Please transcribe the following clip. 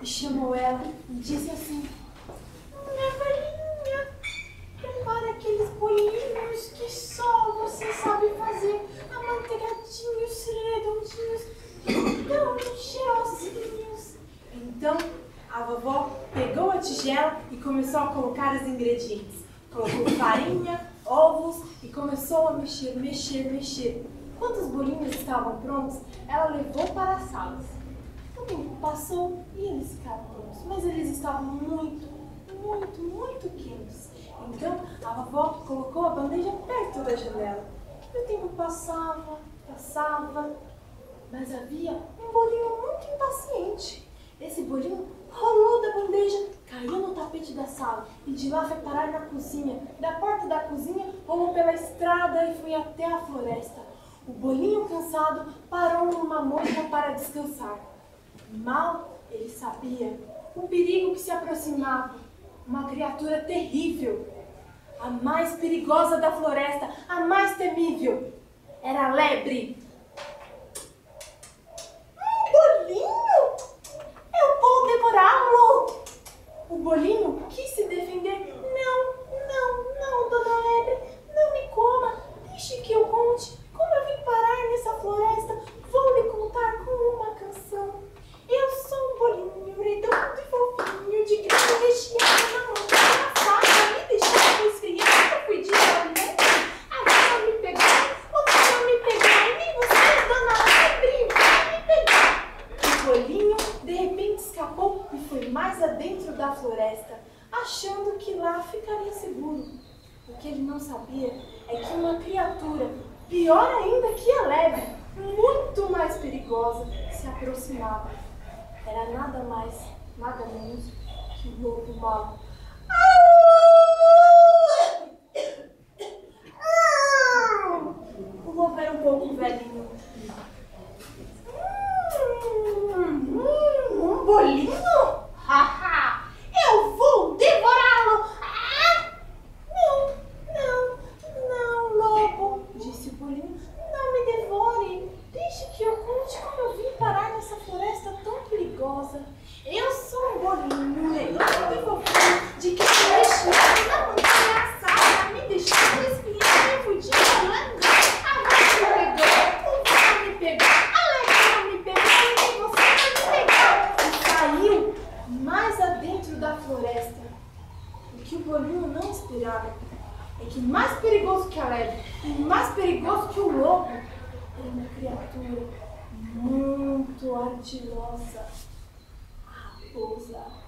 e chamou ela e disse assim: minha velhinha, prepara aqueles bolinhos que só você sabe fazer, amanteigadinhos, redondinhos, tão cheirosinhos. Então a vovó pegou a tigela e começou a colocar os ingredientes. Colocou farinha, ovos e começou a mexer, mexer, mexer. Quando os bolinhos estavam prontos, ela levou para as salas. O tempo passou e eles ficaram prontos, mas eles estavam muito, muito, muito quentes. Então a vovó colocou a bandeja perto da janela. E o tempo passava, passava, mas havia um bolinho muito impaciente. Esse bolinho rolou da bandeja, caiu no tapete da sala e de lá foi parar na cozinha. Da porta da cozinha, rolou pela estrada e foi até a floresta. O bolinho cansado parou numa moita para descansar. Mal ele sabia o perigo que se aproximava. Uma criatura terrível, a mais perigosa da floresta, a mais temível. Era a lebre. Bolinho! Eu vou devorá-lo! O bolinho quis se defender. Não, dona Lebre, não me coma. Deixe que eu conte como eu vim parar nessa floresta. Vou lhe contar com uma canção. Eu sou um bolinho redondo e fofinho, de grão recheado na mão da faca. Me deixava esfriar, eu fui de olhete. Agora me pegou, o senhor me pegou. E você, dona Lebre, vai me pegar. O bolinho de repente escapou e foi mais adentro da floresta, achando que lá ficaria seguro. O que ele não sabia é que uma criatura, pior ainda que a lebre, muito mais perigosa, se aproximava. Era nada mais, nada menos que o lobo mau. O lobo era um pouco velhinho. Um bolinho? Haha! Eu vou devorá-lo! Ah! Não, lobo, disse o bolinho. Não me devore. Deixe que eu conte como eu vim parar nessa floresta tão perigosa. Eu sou um bolinho redondo e fofinho, de que se recheado na montanha assada. Me deixou espinhar e fui de rolando. A vaca me pegou, o vaca me pegou, a lebre me pegou e você vai me pegar. E saiu mais adentro da floresta. O que o bolinho não esperava é que mais perigoso que a lebre e mais perigoso que o lobo era uma criatura muito ardilosa, a raposa.